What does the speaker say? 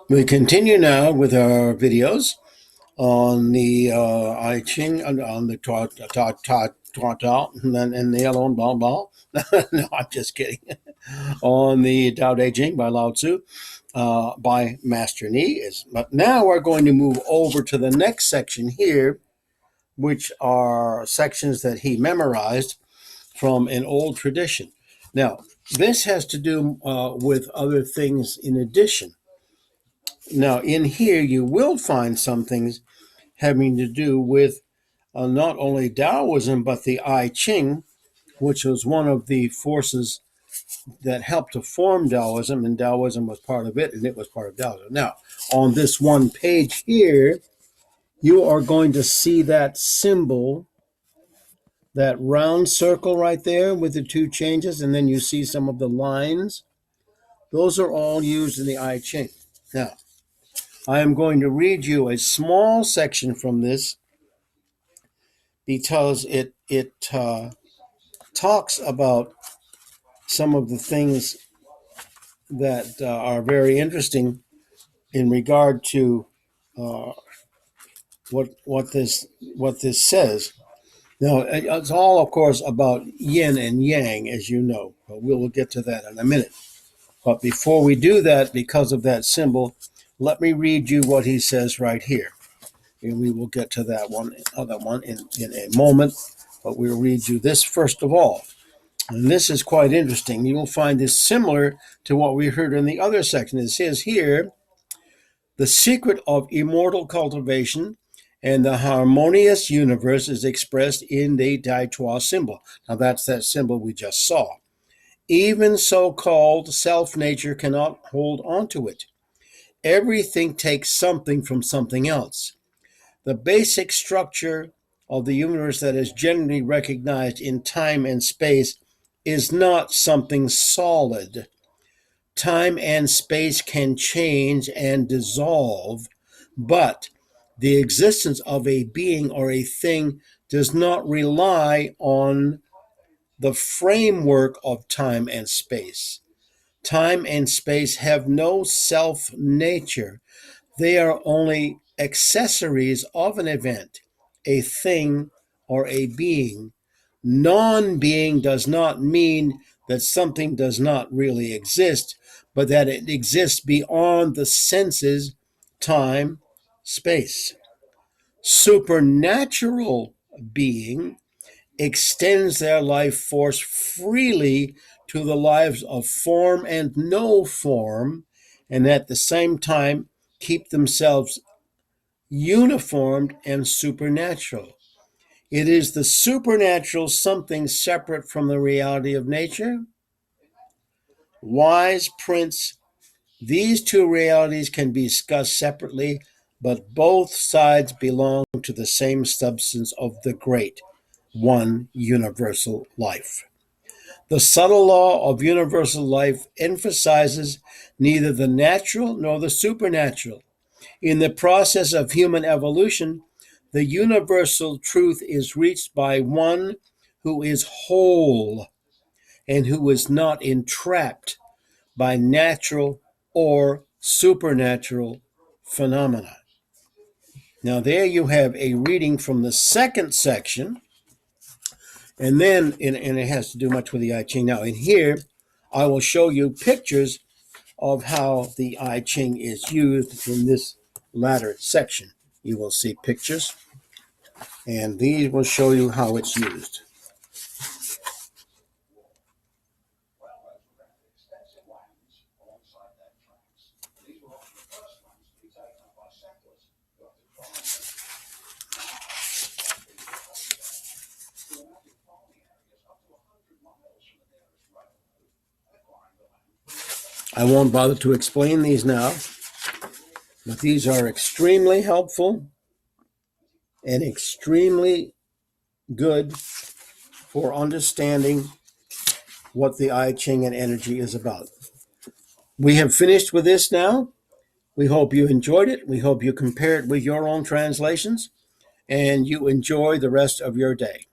We continue now with our videos on the I Ching, on the Tao, and the yellow and blah blah. No, I'm just kidding. On the Tao Te Ching by Lao Tzu, by Master Ni. But now we're going to move over to the next section here, which are sections that he memorized from an old tradition. Now, this has to do with other things in addition. Now, in here, you will find some things having to do with not only Taoism, but the I Ching, which was one of the forces that helped to form Taoism, and Taoism was part of it, and it was part of Taoism. Now, on this one page here, you are going to see that symbol, that round circle right there with the two changes, and then you see some of the lines. Those are all used in the I Ching. Now, I am going to read you a small section from this because it talks about some of the things that are very interesting in regard to uh, what this says. Now, it's all, of course, about yin and yang, as you know. But we'll get to that in a minute. But before we do that, because of that symbol, let me read you what he says right here. And we will get to that other one in a moment. But we'll read you this first of all. And this is quite interesting. You will find this similar to what we heard in the other section. It says here, the secret of immortal cultivation and the harmonious universe is expressed in the Dai Chua symbol. Now that's that symbol we just saw. Even so-called self-nature cannot hold on to it. Everything takes something from something else. The basic structure of the universe that is generally recognized in time and space is not something solid. Time and space can change and dissolve, but the existence of a being or a thing does not rely on the framework of time and space. Time and space have no self-nature. They are only accessories of an event, a thing, or a being. Non-being does not mean that something does not really exist, but that it exists beyond the senses, time, space. Supernatural being extends their life force freely to the lives of form and no form, and at the same time keep themselves uniformed and supernatural. It is the supernatural something separate from the reality of nature. Wise Prince, these two realities can be discussed separately, but both sides belong to the same substance of the great, one universal life. The subtle law of universal life emphasizes neither the natural nor the supernatural. In the process of human evolution, the universal truth is reached by one who is whole and who is not entrapped by natural or supernatural phenomena. Now, there you have a reading from the second section, and then, and it has to do much with the I Ching. Now, in here, I will show you pictures of how the I Ching is used in this latter section. You will see pictures, and these will show you how it's used. I won't bother to explain these now, but these are extremely helpful and extremely good for understanding what the I Ching and energy is about. We have finished with this now. We hope you enjoyed it. We hope you compare it with your own translations, and you enjoy the rest of your day.